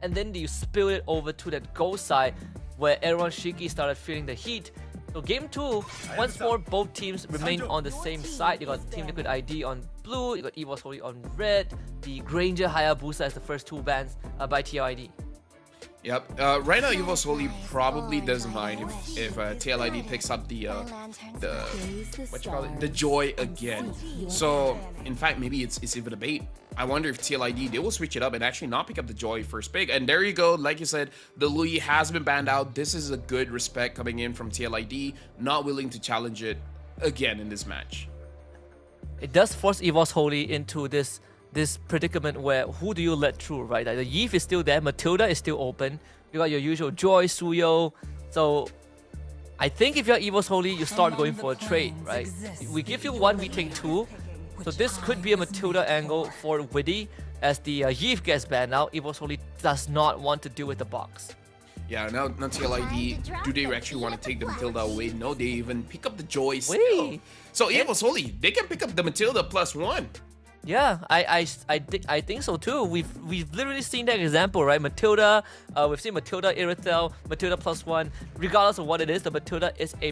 and then you spill it over to that gold side where everyone Shiki started feeling the heat. So game 2, once more both teams remain on the same side. You got Team Liquid ID on blue, you got EVOS Holy on red, the Granger Hayabusa as the first 2 bans by TLID. Yep. Right now, EVOS Holy probably doesn't mind if TLID picks up the what you call it, the joy again. So in fact, maybe it's even a bait. I wonder if TLID, they will switch it up and actually not pick up the joy first pick. And there you go. Like you said, the Louis has been banned out. This is a good respect coming in from TLID, not willing to challenge it again in this match. It does force EVOS Holy into this predicament where who do you let through, right? Like the Yves is still there, Matilda is still open. You got your usual Joy, Suyo. So I think if you're EVOS Holy, you start going for a trade, right? We give you 1, we take 2. So this could be a Matilda angle for Witty as the Yves gets banned out. EVOS Holy does not want to deal with the box. Yeah, now TLID, do they actually want to take the Matilda away? No, they even pick up the Joy still. So EVOS Holy, they can pick up the Matilda +1. Yeah, I think so too. We've literally seen that example, right? Matilda, we've seen Matilda Irithel, Matilda +1. Regardless of what it is, the Matilda is a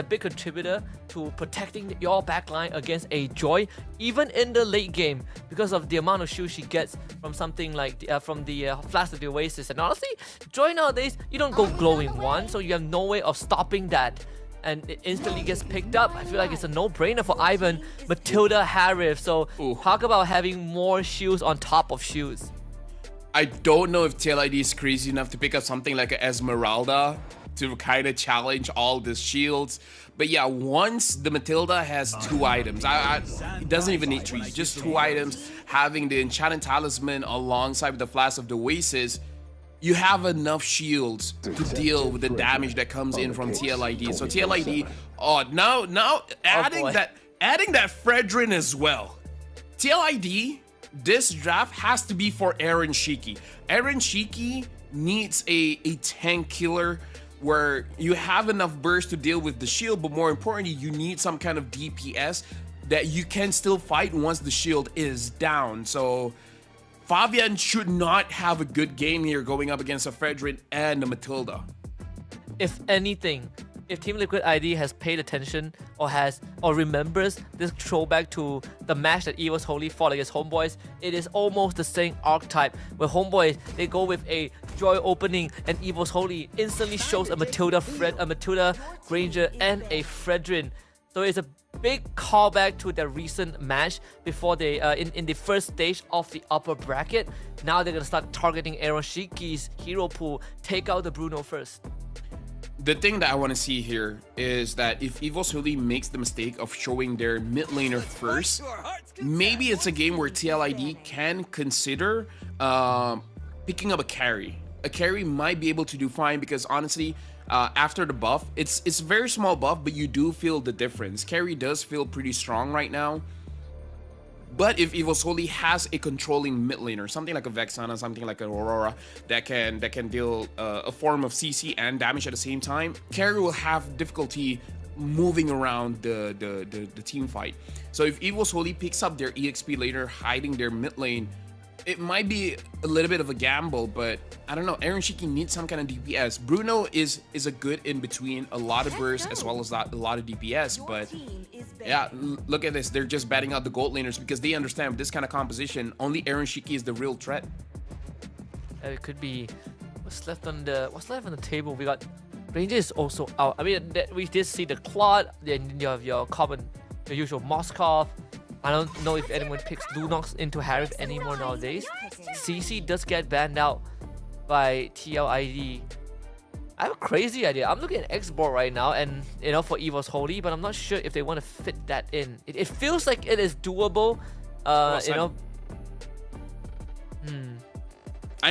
big contributor to protecting your backline against a Joy, even in the late game, because of the amount of shield she gets from something like from the Flash of the Oasis. And honestly, Joy nowadays, you don't go glowing 1, so you have no way of stopping that. And it instantly gets picked up. I feel like it's a no-brainer for Ivan, Matilda, Harif. So talk about having more shields on top of shields. I don't know if TLID is crazy enough to pick up something like an Esmeralda to kind of challenge all the shields. But yeah, once the Matilda has 2 items, it doesn't even need 3, just 2 items, having the Enchanted Talisman alongside with the Flash of the Oasis, you have enough shields to deal with the damage that comes in from TLID. So TLID, now adding that Fredrin as well. TLID, this draft has to be for Aaron Shiki. Aaron Shiki needs a tank killer where you have enough burst to deal with the shield, but more importantly, you need some kind of DPS that you can still fight once the shield is down. So Fabian should not have a good game here going up against a Fredrin and a Matilda. If anything, if Team Liquid ID has paid attention or remembers this throwback to the match that EVOS Holy fought against Homeboys, it is almost the same archetype where Homeboys, they go with a Joy opening and EVOS Holy instantly shows a Matilda Granger and a Fredrin. So it's a big callback to their recent match before they in the first stage of the upper bracket. Now they're gonna start targeting Aaron Shiki's hero pool, take out the Bruno first. The thing that I want to see here is that if EVOS Holy makes the mistake of showing their mid laner first, maybe it's a game where TLID can consider picking up a carry. A carry might be able to do fine because honestly, after the buff, it's a very small buff, but you do feel the difference. Carry does feel pretty strong right now. But if EVOS Holy has a controlling mid laner, something like a Vexana, something like an Aurora that can deal a form of CC and damage at the same time, carry will have difficulty moving around the team fight. So if EVOS Holy picks up their EXP laner hiding their mid lane, it might be a little bit of a gamble, but I don't know. Aaron Shiki needs some kind of DPS. Bruno is a good in between, a lot of burst as well as a lot of DPS. But yeah, look at this. They're just batting out the gold laners because they understand with this kind of composition, only Aaron Shiki is the real threat. It could be what's left on the table. We got Ranger is also out. I mean, we did see the Claude. Then you have your usual Moskov. I don't know if anyone picks Lunox into Harif anymore nowadays. CC does get banned out by TLID. I have a crazy idea. I'm looking at X-Board right now and for EVOS Holy, but I'm not sure if they want to fit that in. It feels like it is doable. I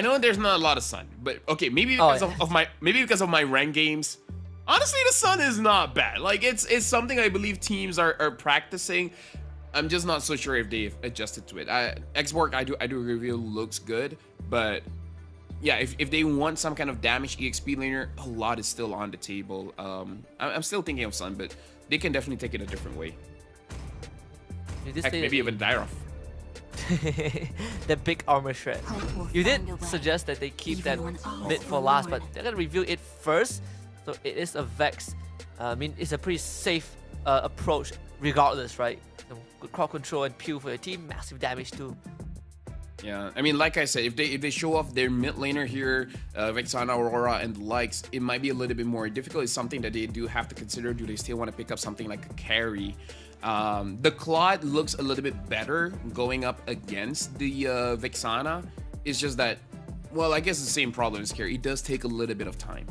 know there's not a lot of sun, but okay, maybe because of my rank games. Honestly, the sun is not bad. Like it's something I believe teams are practicing. I'm just not so sure if they've adjusted to it. X-Borg, I do agree, looks good, but yeah, if they want some kind of damage EXP laner, a lot is still on the table. I'm still thinking of Sun, but they can definitely take it a different way. Heck, maybe even Dyrov. That big armor shred. You did suggest that they keep that mid for last, but they're gonna reveal it first. So it is a Vex. I mean, it's a pretty safe approach regardless, right? Good crowd control and Pew for your team, massive damage too. Yeah, I mean, like I said, if they show off their mid laner here, Vexana, Aurora, and the likes, it might be a little bit more difficult. It's something that they do have to consider. Do they still want to pick up something like a carry? The TLID looks a little bit better going up against the Vexana. It's just that, well, I guess the same problem as carry. It does take a little bit of time.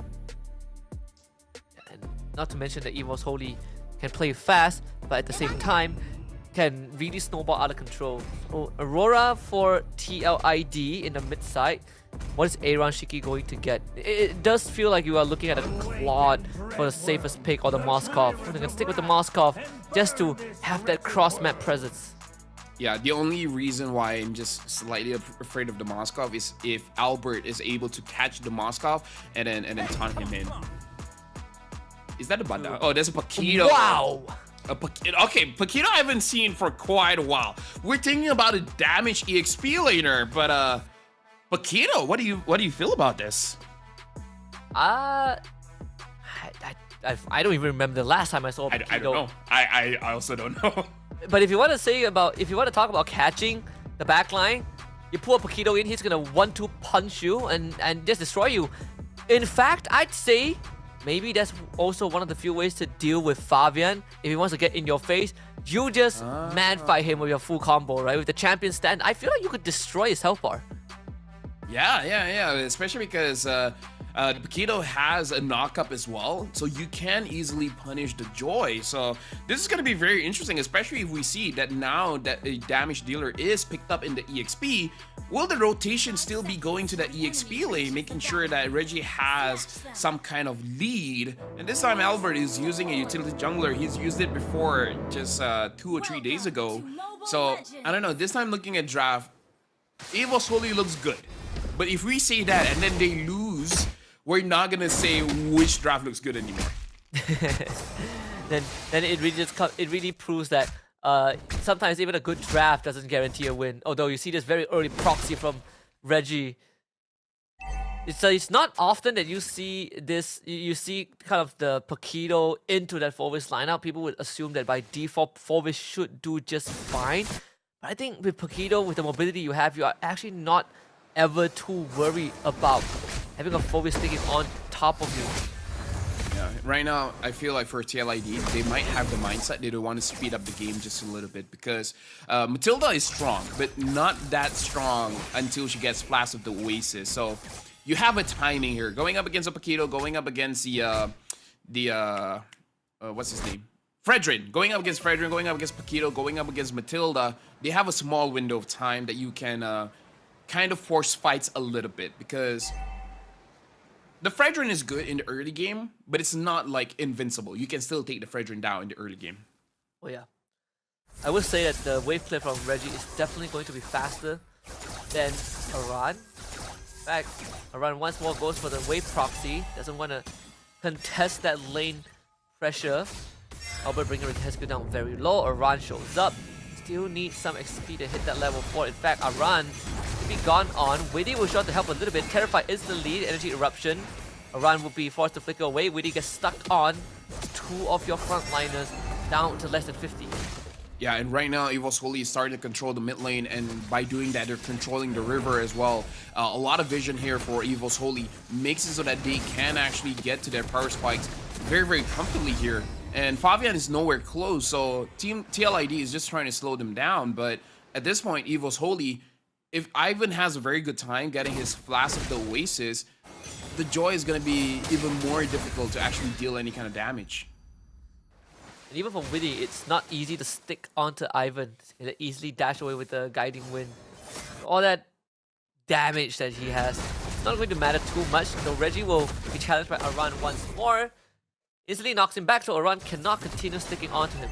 And not to mention that EVO's Holy can play fast, but at the same time, can really snowball out of control. So Aurora for TLID in the mid side. What is Aaron Shiki going to get? It does feel like you are looking at a Claude for the safest pick, or the Moskov. I'm gonna stick with the Moskov just to have that cross map presence. Yeah, the only reason why I'm just slightly afraid of the Moskov is if Albert is able to catch the Moskov and then taunt him in. Is that a Banda? Oh, there's a Paquito. Wow! Okay, Paquito I haven't seen for quite a while. We're thinking about a damaged EXP laner, but Paquito, what do you feel about this? I don't even remember the last time I saw Paquito. I don't know. I also don't know. But if you want to talk about catching the backline, you pull a Paquito in, he's gonna 1-2 punch you and just destroy you. In fact, I'd say maybe that's also one of the few ways to deal with Fabian. If he wants to get in your face, you just man fight him with your full combo, right? With the champion stand, I feel like you could destroy his health bar. Yeah. Especially because the Paquito has a knock-up as well, so you can easily punish the Joy. So this is going to be very interesting, especially if we see that now that a damage dealer is picked up in the EXP. Will the rotation still be going to the EXP lane, making sure that Reggie has some kind of lead? And this time Albert is using a utility jungler. He's used it before just 2 or 3 days ago. So I don't know, this time looking at draft, EVO's Holy looks good. But if we say that and then they lose, we're not gonna say which draft looks good anymore. then it really proves that sometimes even a good draft doesn't guarantee a win. Although you see this very early proxy from Reggie. It's not often that you see this. You see kind of the Paquito into that Forvis lineup. People would assume that by default Forvis should do just fine. But I think with Paquito, with the mobility you have, you are actually not ever too worried about having a Forvis sticking on top of you. Yeah, right now I feel like for TLID they might have the mindset they don't want to speed up the game just a little bit, because Matilda is strong, but not that strong until she gets Flash of the Oasis. So you have a timing here, going up against a Paquito, going up against the what's his name? Fredrin, going up against Fredrin, going up against Paquito, going up against Matilda. They have a small window of time that you can kind of force fights a little bit, because the Fredrin is good in the early game, but it's not like invincible. You can still take the Fredrin down in the early game. Oh yeah. I would say that the wave clip from Reggie is definitely going to be faster than Aran. In fact, Aran once more goes for the wave proxy, doesn't want to contest that lane pressure. Albert bringing Retescu down very low. Aran shows up. Still needs some XP to hit that level 4. In fact, Aran to be gone on. Witty will show up to help a little bit. Terrify is the lead. Energy Eruption. Aran will be forced to flicker away. Witty gets stuck on. 2 of your frontliners down to less than 50. Yeah, and right now EVO's Holy is starting to control the mid lane, and by doing that they're controlling the river as well. A lot of vision here for EVO's Holy makes it so that they can actually get to their power spikes very, very comfortably here. And Fabian is nowhere close, so Team TLID is just trying to slow them down. But at this point, EVO's Holy, if Ivan has a very good time getting his Flash of the Oasis, the Joy is going to be even more difficult to actually deal any kind of damage. And even for Witty, it's not easy to stick onto Ivan. He'll easily dash away with the Guiding Wind. All that damage that he has, it's not going to matter too much. So Reggie will be challenged by Aran once more. Easily knocks him back, so Aran cannot continue sticking onto him.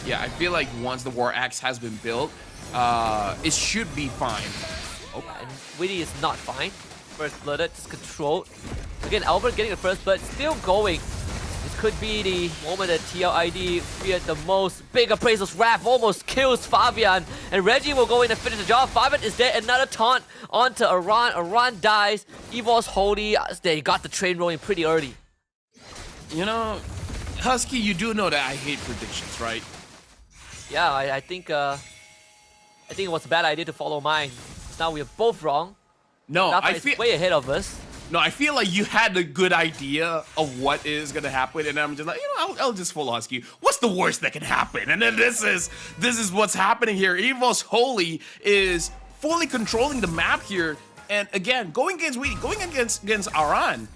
Yeah, I feel like once the War Axe has been built, it should be fine. Oh, and Witty is not fine. First blooded, just controlled. Again, Albert getting the first blood, still going. He's could be the moment that TLID feared the most. Big appraisals Raph almost kills Fabian, and Reggie will go in and finish the job. Fabian is there, another taunt onto Aran. Aran dies. Evil's Holy, they got the train rolling pretty early. You know, Husky, you do know that I hate predictions, right? Yeah, I think it was a bad idea to follow mine. Now we are both wrong. No, Rafa I is feel way ahead of us. No, I feel like you had a good idea of what is gonna happen, and I'm just like, you know, I'll just follow Husky. What's the worst that can happen? And then this is what's happening here. Evil's Holy is fully controlling the map here, and again, going against Aran.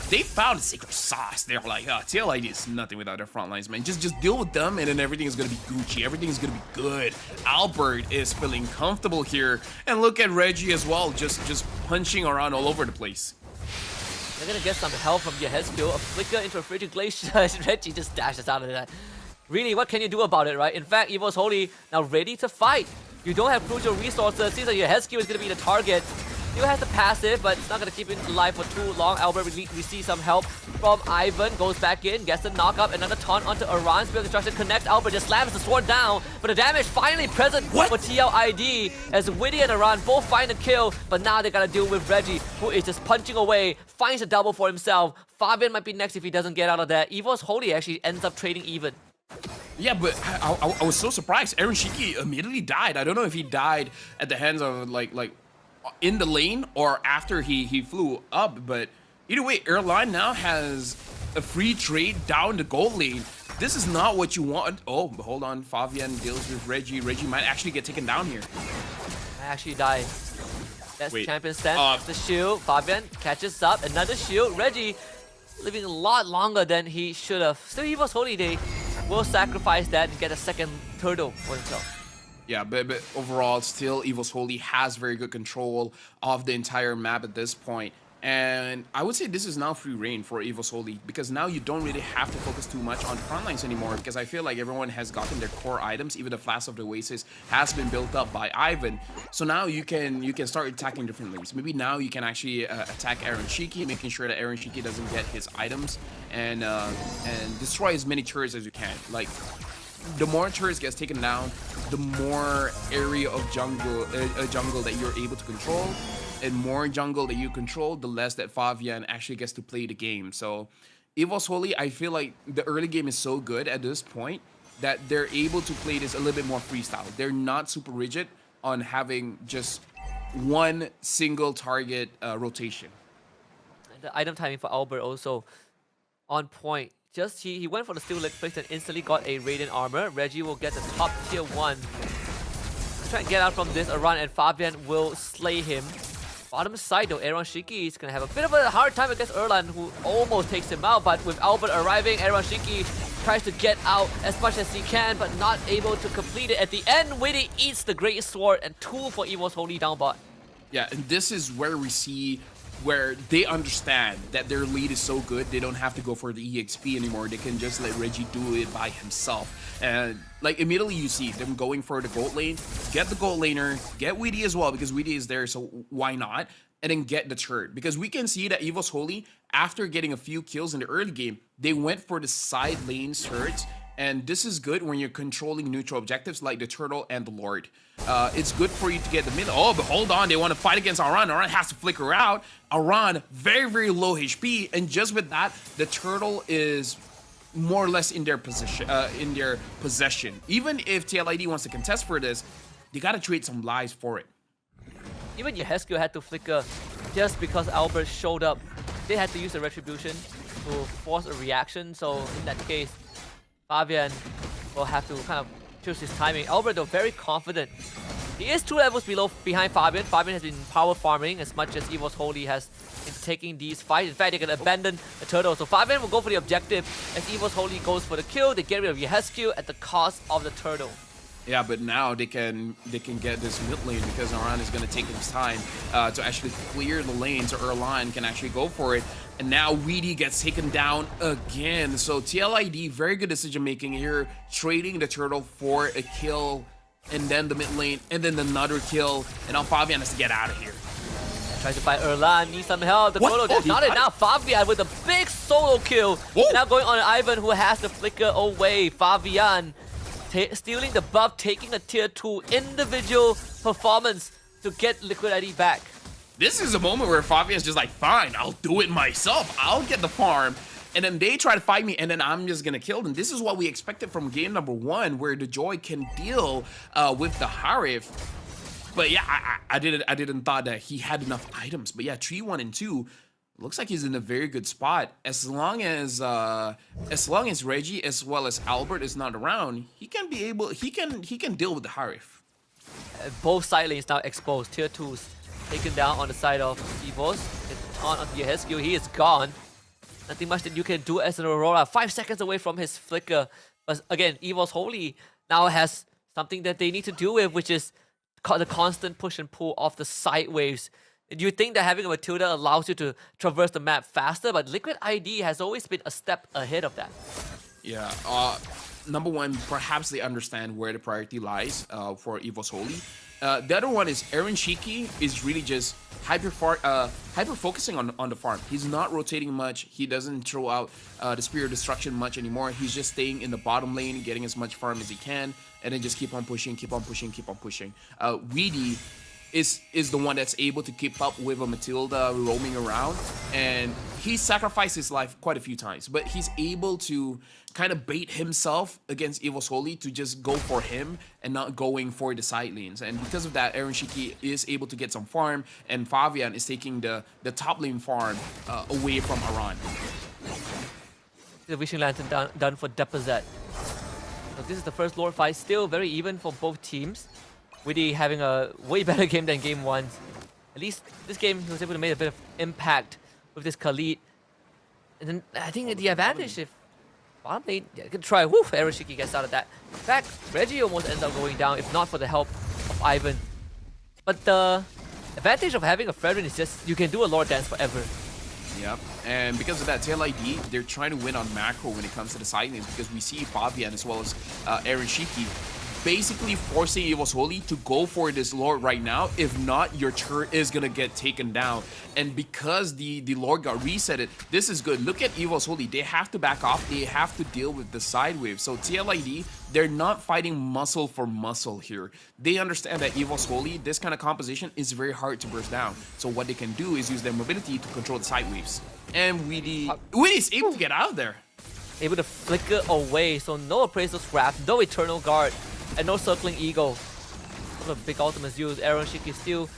They found a secret sauce. They're like, oh, TLID is nothing without their front lines, man. Just deal with them, and then everything is gonna be Gucci. Everything is gonna be good. Albert is feeling comfortable here, and look at Reggie as well, just punching around all over the place. They're gonna get some help from your head skill. A flicker into a frigid glacier. Reggie just dashes out of that. Really, what can you do about it, right? In fact, Evil's Holy now ready to fight. You don't have crucial resources. Seems like your head skill is gonna be the target. Still has the passive, but it's not gonna keep him alive for too long. Albert receives some help from Ivan, goes back in, gets the knockup, another taunt onto Aran. Spear Destruction connects. Albert just slams the sword down, but the damage finally present for TLID as Witty and Aran both find a kill, but now they gotta deal with Reggie, who is just punching away, finds a double for himself. Fabian might be next if he doesn't get out of there. Evil's Holy actually ends up trading even. Yeah, but I was so surprised. Aaron Shiki immediately died. I don't know if he died at the hands of like in the lane or after he flew up, but either way, Airline now has a free trade down the gold lane. This is not what you want. Oh, but hold on, Fabian deals with Reggie. Reggie might actually get taken down here. I actually died. That's Wait, champion stand. The shield. Fabian catches up. Another shield. Reggie living a lot longer than he should have. Still, he was Holy Day. Will sacrifice that and get a second turtle for himself. Yeah, but overall, still, Evil's Holy has very good control of the entire map at this point. And I would say this is now free reign for Evil's Holy, because now you don't really have to focus too much on front lines anymore, because I feel like everyone has gotten their core items. Even the Flask of the Oasis has been built up by Ivan. So now you can start attacking different lanes. Maybe now you can actually attack Aaron Shiki, making sure that Aaron Shiki doesn't get his items, and destroy as many turrets as you can. Like, the more turrets gets taken down, the more area of jungle that you're able to control, and more jungle that you control, the less that Fabian actually gets to play the game. So Evil's Holy, I feel like the early game is so good at this point that they're able to play this a little bit more freestyle. They're not super rigid on having just one single target rotation. The item timing for Albert also on point. Just he went for the steel leg fix and instantly got a radiant armor. Reggie will get the top tier 1. Try and get out from this Aran, and Fabian will slay him. Bottom side though, Aaron Shiki is gonna have a bit of a hard time against Erlan, who almost takes him out. But with Albert arriving, Aaron Shiki tries to get out as much as he can, but not able to complete it. At the end, Witty eats the Great Sword and tool for Evil's Holy down bot. Yeah, and this is where we see where they understand that their lead is so good, they don't have to go for the EXP anymore. They can just let Reggie do it by himself. And like immediately you see them going for the gold lane, get the gold laner, get Weedy as well, because Weedy is there, so why not? And then get the turret. Because we can see that Evil's Holy, after getting a few kills in the early game, they went for the side lane turrets. And this is good when you're controlling neutral objectives like the Turtle and the Lord. It's good for you to get the mid. Oh, but hold on. They want to fight against Aran. Aran has to flicker out. Aran, very, very low HP. And just with that, the Turtle is more or less in their possession. Even if TLID wants to contest for this, they got to trade some lives for it. Even Yehescu had to flicker just because Albert showed up. They had to use the Retribution to force a reaction. So in that case, Fabian will have to kind of choose his timing. Albert, though, very confident. He is 2 levels behind Fabian. Fabian has been power farming as much as Evil's Holy has been taking these fights. In fact, they can abandon the turtle. So Fabian will go for the objective as Evil's Holy goes for the kill. They get rid of Yehescu at the cost of the turtle. Yeah, but now they can get this mid lane because Aran is going to take his time to actually clear the lane, so Erlan can actually go for it. And now Weedy gets taken down again. So TLID, very good decision making here, trading the turtle for a kill, and then the mid lane, and then another kill, and now Fabian has to get out of here. Tries to fight Erlan, needs some help. The What? Chrono, Oh, not he enough. Fabian with a big solo kill. Whoa. Now going on Ivan, who has the flicker away. Fabian stealing the buff, taking a tier 2 individual performance to get Liquid ID back. This is a moment where Fabian's just like, fine, I'll do it myself. I'll get the farm. And then they try to fight me, and then I'm just gonna kill them. This is what we expected from game number 1, where the Joy can deal with the Harif. But yeah, I didn't thought that he had enough items. But yeah, 3, 1, and 2 looks like he's in a very good spot. As long as Reggie as well as Albert is not around, he can deal with the Harif. Both side lanes now exposed. Tier 2s taken down on the side of EVOS. It's on onto his skill. He is gone. Nothing much that you can do as an Aurora. 5 seconds away from his flicker. But again, EVOS Holy now has something that they need to deal with, which is the constant push and pull of the side waves. You think that having a Matilda allows you to traverse the map faster, but Liquid ID has always been a step ahead of that. Yeah, number 1, perhaps they understand where the priority lies for EVOS Holy. The other one is Aaron Shiki is really just hyper focusing on the farm. He's not rotating much. He doesn't throw out the Spear of Destruction much anymore. He's just staying in the bottom lane, getting as much farm as he can, and then just keep on pushing, keep on pushing, keep on pushing. Weedy is the one that's able to keep up with a Matilda roaming around, and he sacrificed his life quite a few times, but he's able to kind of bait himself against EVOS Holy to just go for him and not going for the side lanes. And because of that, Aaron Shiki is able to get some farm, and Fabian is taking the top lane farm away from Aran. The Wishing Lantern done for Deposit. So this is the first Lord fight, still very even for both teams. Widdy having a way better game than game 1. At least this game he was able to make a bit of impact with this TLID. And then I think the advantage if bottom lane, yeah, good try. Woo! Aaron Shiki gets out of that. In fact, Reggie almost ends up going down if not for the help of Ivan. But the advantage of having a Fredrin is just you can do a Lord Dance forever. Yep, and because of that, TLID, they're trying to win on macro when it comes to the side lanes, because we see Fabian as well as Aaron Shiki basically forcing EVOS Holy to go for this Lord right now. If not, your turret is gonna get taken down. And because the Lord got resetted, this is good. Look at EVOS Holy. They have to back off. They have to deal with the side wave. So TLID, they're not fighting muscle for muscle here. They understand that EVOS Holy, this kind of composition is very hard to burst down. So what they can do is use their mobility to control the side waves. And Widdy's able to get out of there. Able to flicker away, so no Appraiser's Wrath, no Eternal Guard, and no Circling Eagle. One of the big ultimates used. Aaron Shiki still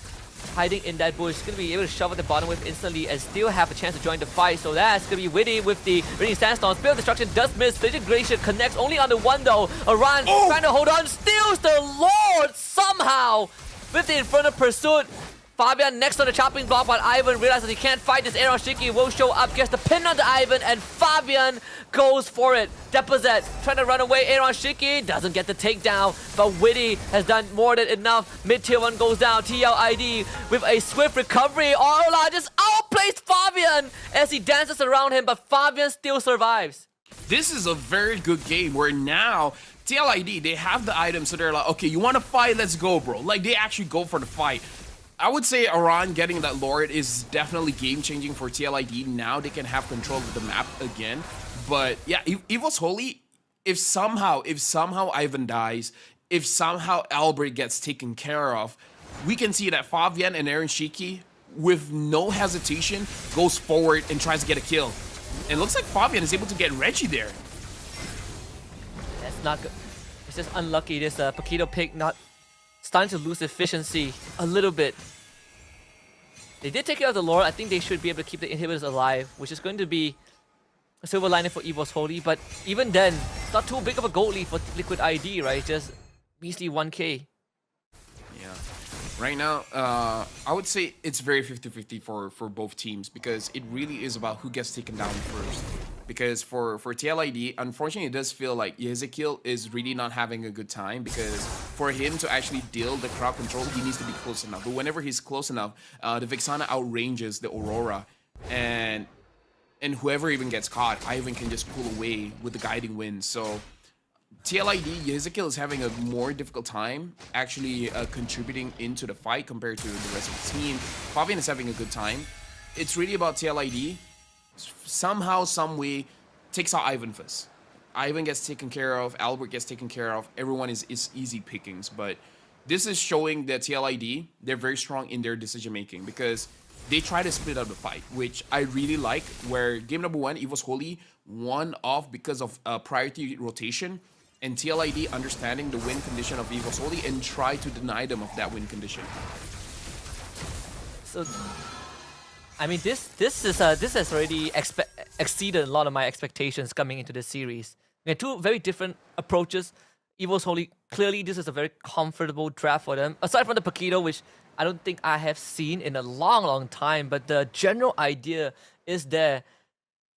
hiding in that bush. He's going to be able to shove at the bottom wave instantly and still have a chance to join the fight. So that's going to be Widdy with the Raging Sandstorm. Spirit of Destruction does miss. Disintegration connects only on the one though. Aran trying to hold on, steals the Lord somehow with the Infernal Pursuit. Fabian next on the chopping block, but Ivan realizes he can't fight this. Aaron Shiki will show up, gets the pin on the Ivan, and Fabian goes for it. Deposit trying to run away. Aaron Shiki doesn't get the takedown, but Widdy has done more than enough. Mid-tier 1 goes down. TLID with a swift recovery. Orla just outplays Fabian as he dances around him, but Fabian still survives. This is a very good game where now TLID, they have the items, so they're like, okay, you want to fight? Let's go, bro. Like, they actually go for the fight. I would say Aran getting that Lord is definitely game-changing for TLID. Now they can have control of the map again. But yeah, EVOS Holy, if somehow Ivan dies, if somehow Albert gets taken care of, we can see that Fabian and Aaron Shiki, with no hesitation, goes forward and tries to get a kill. And it looks like Fabian is able to get Reggie there. That's not good. It's just unlucky. This Paquito pick not starting to lose efficiency a little bit. They did take care of the Lord. I think they should be able to keep the inhibitors alive, which is going to be a silver lining for EVOS Holy. But even then, it's not too big of a goal lead for Liquid ID, right? Just measly 1k. Yeah. Right now, I would say it's very 50-50 for both teams, because it really is about who gets taken down first. Because for TLID, unfortunately, it does feel like Ezekiel is really not having a good time, because for him to actually deal the crowd control, he needs to be close enough. But whenever he's close enough, the Vexana outranges the Aurora, and whoever even gets caught, Ivan can just pull away with the guiding wind. So TLID, Ezekiel is having a more difficult time actually contributing into the fight compared to the rest of the team. Fabian is having a good time. It's really about TLID. Somehow, some way, takes out Ivan first. Ivan gets taken care of, Albert gets taken care of. Everyone is easy pickings, but this is showing that TLID, they're very strong in their decision making because they try to split up the fight, which I really like, where game number 1, EVO's Holy won off because of priority rotation, and TLID understanding the win condition of EVO's Holy and try to deny them of that win condition. So, I mean, this has already exceeded a lot of my expectations coming into this series. We had two very different approaches. EVO's Holy, clearly this is a very comfortable draft for them. Aside from the Paquito, which I don't think I have seen in a long time, but the general idea is there.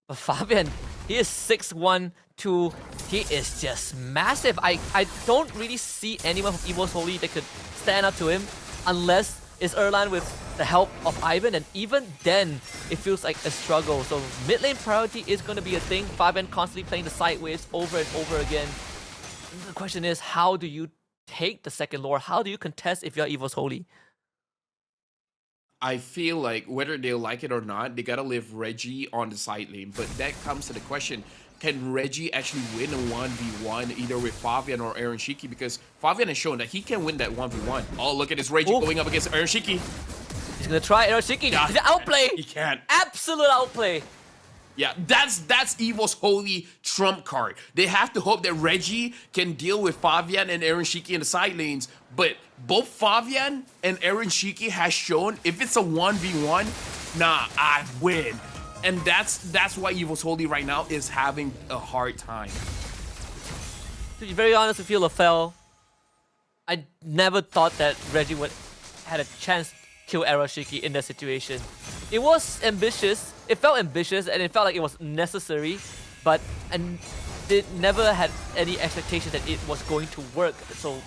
But Fabian, he is 6'1", 2. He is just massive. I don't really see anyone from EVO's Holy that could stand up to him unless it's Erlan with the help of Ivan, and even then, it feels like a struggle. So mid lane priority is going to be a thing. Fabian constantly playing the side waves over and over again. The question is, how do you take the second lore? How do you contest if you're EVO's Holy? I feel like whether they like it or not, they gotta leave Reggie on the side lane. But that comes to the question, can Reggie actually win a 1v1 either with Fabian or Aaron Shiki? Because Fabian has shown that he can win that 1v1. Oh, look at this Reggie going up against Aaron Shiki. He's gonna try Aaron Shiki. Yeah, He's an outplay. He can't. Absolute outplay. Yeah, that's EVO's Holy trump card. They have to hope that Reggie can deal with Fabian and Aaron Shiki in the side lanes. But both Fabian and Aaron Shiki has shown if it's a 1v1, nah, I win. And that's why EVO's Holy right now is having a hard time. To be very honest with you, LaFell, I never thought that Reggie would had a chance to kill Aaron Shiki in that situation. It was ambitious. It felt ambitious and it felt like it was necessary, but and they never had any expectation that it was going to work. So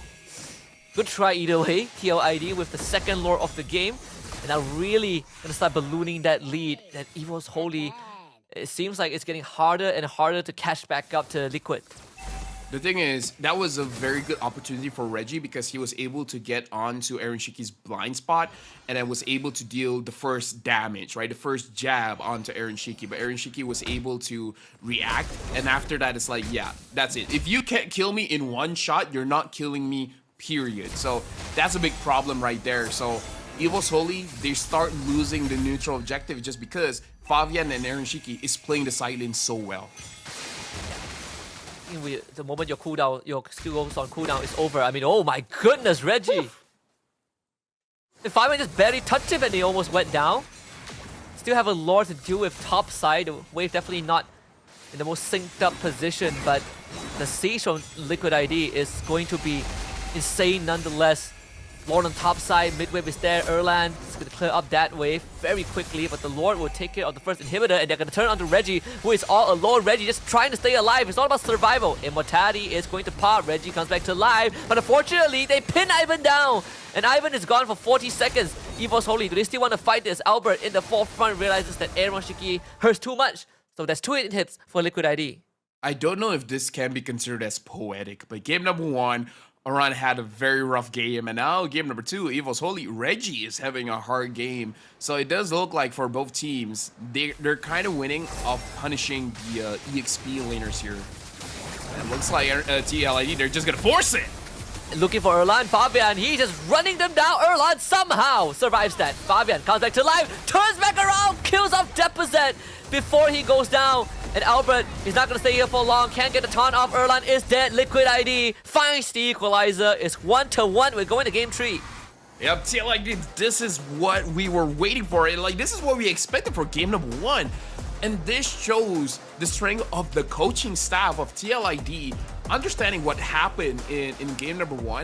good try either way, TLID with the second lore of the game. And now really gonna start ballooning that lead. That EVO's Holy, it seems like it's getting harder and harder to catch back up to Liquid. The thing is, that was a very good opportunity for Reggie because he was able to get onto Aaron Shiki's blind spot and then was able to deal the first damage, right? The first jab onto Aaron Shiki. But Aaron Shiki was able to react. And after that, it's like, yeah, that's it. If you can't kill me in one shot, you're not killing me, period. So that's a big problem right there. So EVO's Holy, they start losing the neutral objective just because Fabian and Aaron Shiki is playing the side lane so well. The moment your cooldown, your skill goes on cooldown is over. I mean, oh my goodness, Reggie! Oof. If Fabian just barely touched him and he almost went down. Still have a lore to deal with top side. The wave definitely not in the most synced up position, but the siege from Liquid ID is going to be insane nonetheless. Lord on top side, mid wave is there. Erlan is going to clear up that wave very quickly, but the Lord will take care of the first inhibitor, and they're going to turn onto Reggie, who is all alone. Reggie just trying to stay alive. It's all about survival. Immortality is going to pop. Reggie comes back to life, but unfortunately, they pin Ivan down, and Ivan is gone for 40 seconds. EVO's Holy, do they still want to fight this? Albert in the forefront realizes that Aaron Shiki hurts too much, so that's 2 hits for Liquid ID. I don't know if this can be considered as poetic, but game number 1, Oran had a very rough game, and now game number 2, EVO's Holy, Reggie is having a hard game. So it does look like for both teams, they're kind of winning off punishing the EXP laners here. And it looks like TLID, they're just gonna force it. Looking for Erlan, Fabian, he's just running them down. Erlan somehow survives that. Fabian comes back to life, turns back around, kills off Deposit before he goes down. And Albert is not going to stay here for long, can't get the taunt off. Erlan is dead. Liquid ID finds the equalizer. It's 1-1. We're going to game 3. Yep, TLID, this is what we were waiting for. Like, this is what we expected for game number 1. And this shows the strength of the coaching staff of TLID, understanding what happened in game number 1